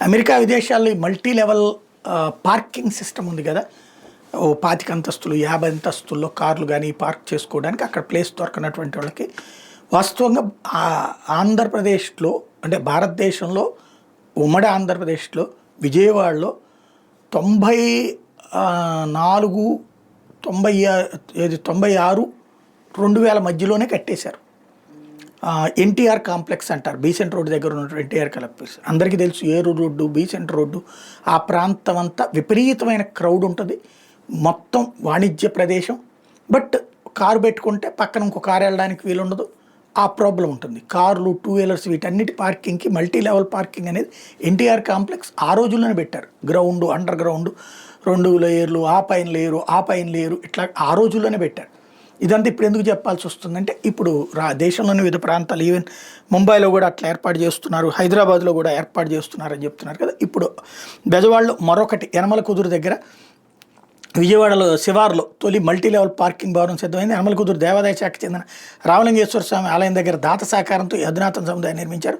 America విదేశాల్లో ఈ multi level parking system ఉంది కదా. ఓ 25 అంతస్తులు 50 అంతస్తుల్లో కార్లు కానీ పార్క్ చేసుకోవడానికి అక్కడ ప్లేస్ దొరకనటువంటి వాళ్ళకి వాస్తవంగా ఆంధ్రప్రదేశ్లో అంటే భారతదేశంలో ఉమ్మడి ఆంధ్రప్రదేశ్లో విజయవాడలో 94 96 2000 మధ్యలోనే కట్టేశారు. ఎన్టీఆర్ కాంప్లెక్స్ అంటారు, బీసెంట్ రోడ్డు దగ్గర ఉన్నటువంటి ఎన్టీఆర్ కాంప్లెక్స్ అందరికీ తెలుసు. ఏరూరు రోడ్డు, బీసెంట్ రోడ్డు, ఆ ప్రాంతం అంతా విపరీతమైన క్రౌడ్ ఉంటుంది. మొత్తం వాణిజ్య ప్రదేశం. బట్ కారు పెట్టుకుంటే పక్కన ఇంకో కారు వెళ్ళడానికి వీలుండదు. ఆ ప్రాబ్లం ఉంటుంది. కార్లు, 2 వీలర్స్ వీటన్నిటి పార్కింగ్కి మల్టీ లెవెల్ పార్కింగ్ అనేది ఎన్టీఆర్ కాంప్లెక్స్ ఆ రోజుల్లోనే పెట్టారు. గ్రౌండ్, అండర్ గ్రౌండ్, 2 లేయర్లు, ఆ పైన లేయరు ఇట్లా ఆ రోజుల్లోనే పెట్టారు. ఇదంతా ఇప్పుడు ఎందుకు చెప్పాల్సి వస్తుందంటే ఇప్పుడు దేశంలోని వివిధ ప్రాంతాలు, ఈవెన్ ముంబైలో కూడా అట్లా ఏర్పాటు చేస్తున్నారు, హైదరాబాద్లో కూడా ఏర్పాటు చేస్తున్నారని చెప్తున్నారు కదా. ఇప్పుడు బెజవాడలో మరొకటి యనమల కుదురు దగ్గర, విజయవాడలో శివార్లో తొలి మల్టీ లెవెల్ పార్కింగ్ భవనం సిద్ధమైంది. యనమల కుదురు దేవాదాయ శాఖకు చెందిన రామలింగేశ్వర స్వామి ఆలయం దగ్గర దాత సహకారంతో ఈ అధునాతన సముదాయం నిర్మించారు.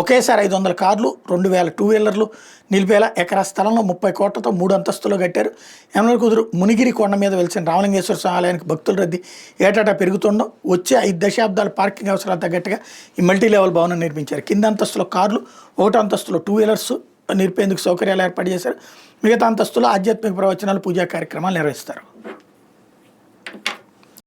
ఒకేసారి 500 కార్లు, 2000 2 వీలర్లు నిలిపేలా ఎకరా స్థలంలో 30 కోట్లతో 3 అంతస్తులు కట్టారు. యనమల కుదురు మునిగిరి కొండ మీద వెలిసిన రామలింగేశ్వర స్వామి ఆలయానికి భక్తుల రద్దీ ఏటాటా పెరుగుతుండడం వచ్చే 5 దశాబ్దాల పార్కింగ్ అవసరాలు తగ్గట్టుగా ఈ మల్టీ లెవెల్ భవనం నిర్మించారు. కింద అంతస్తులో కార్లు, 1 అంతస్తులో 2 వీలర్స్ నిలిపేందుకు సౌకర్యాలు ఏర్పాటు చేశారు. మిగతా అంతస్తులో ఆధ్యాత్మిక ప్రవచనాలు, పూజా కార్యక్రమాలు నిర్వహిస్తారు.